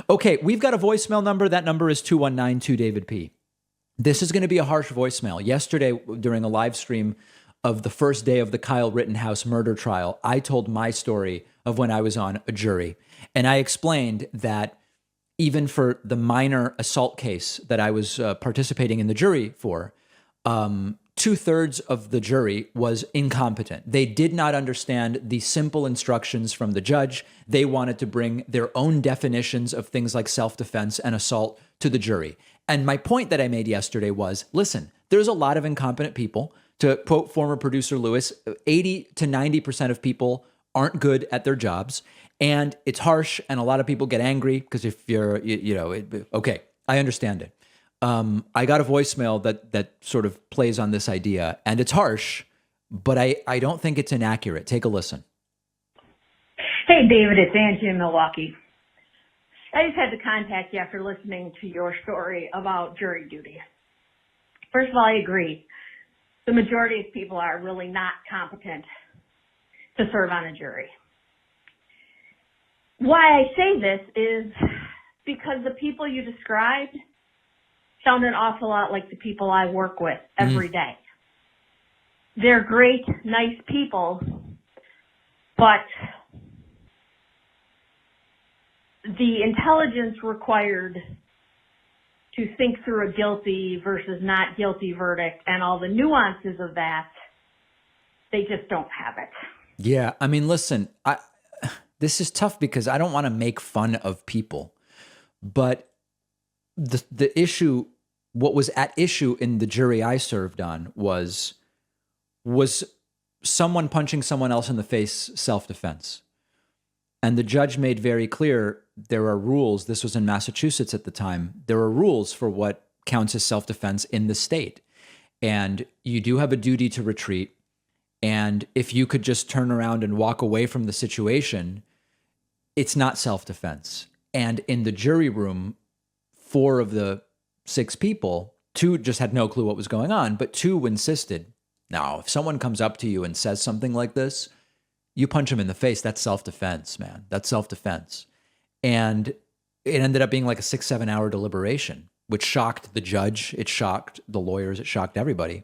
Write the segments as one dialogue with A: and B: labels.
A: Okay, we've got a voicemail number. That number is 219-2-David-P. This is going to be a harsh voicemail. Yesterday, during a live stream of the first day of the Kyle Rittenhouse murder trial, I told my story of when I was on a jury. And I explained that even for the minor assault case that I was participating in the jury for, 2/3 of the jury was incompetent. They did not understand the simple instructions from the judge. They wanted to bring their own definitions of things like self-defense and assault to the jury. And my point that I made yesterday was, listen, there's a lot of incompetent people. To quote former producer Lewis, 80 to 90% of people aren't good at their jobs. And it's harsh, and a lot of people get angry because if you're, okay, I understand it. I got a voicemail that sort of plays on this idea, and it's harsh, but I don't think it's inaccurate. Take a listen.
B: Hey, David, it's Angie in Milwaukee. I just had to contact you after listening to your story about jury duty. First of all, I agree. The majority of people are really not competent to serve on a jury. Why I say this is because the people you described sound an awful lot like the people I work with every day. They're great, nice people, but the intelligence required to think through a guilty versus not guilty verdict and all the nuances of that, they just don't have it.
A: Yeah, I mean, listen, this is tough because I don't want to make fun of people, but the issue, what was at issue in the jury I served on was someone punching someone else in the face, self-defense. And the judge made very clear there are rules. This was in Massachusetts at the time. There are rules for what counts as self-defense in the state. And you do have a duty to retreat. And if you could just turn around and walk away from the situation, it's not self-defense. And in the jury room, 4 of the 6 people, 2 just had no clue what was going on, but 2 insisted. Now, if someone comes up to you and says something like this, you punch them in the face. That's self-defense, man. That's self-defense. And it ended up being like a 6-7 hour deliberation, which shocked the judge. It shocked the lawyers. It shocked everybody.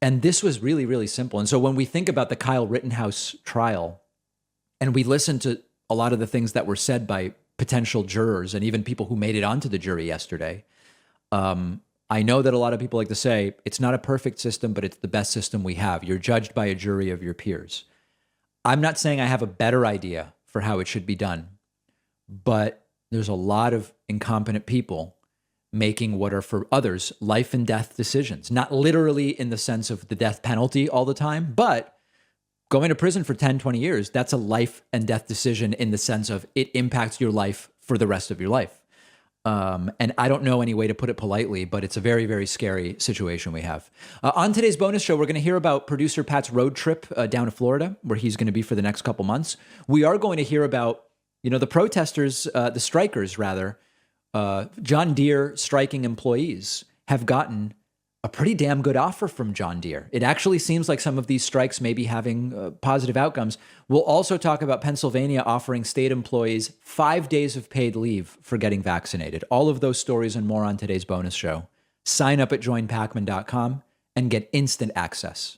A: And this was really, really simple. And so when we think about the Kyle Rittenhouse trial, and we listen to a lot of the things that were said by potential jurors and even people who made it onto the jury yesterday, I know that a lot of people like to say, it's not a perfect system, but it's the best system we have. You're judged by a jury of your peers. I'm not saying I have a better idea for how it should be done, but there's a lot of incompetent people making what are for others life and death decisions, not literally in the sense of the death penalty all the time, but going to prison for 10, 20 years, that's a life and death decision in the sense of it impacts your life for the rest of your life. And I don't know any way to put it politely, but it's a very, very scary situation we have. On today's bonus show, we're going to hear about producer Pat's road trip down to Florida, where he's going to be for the next couple months. We are going to hear about, the protesters, the strikers rather, John Deere striking employees have gotten a pretty damn good offer from John Deere. It actually seems like some of these strikes may be having positive outcomes. We'll also talk about Pennsylvania offering state employees 5 days of paid leave for getting vaccinated. All of those stories and more on today's bonus show. Sign up at joinpacman.com and get instant access.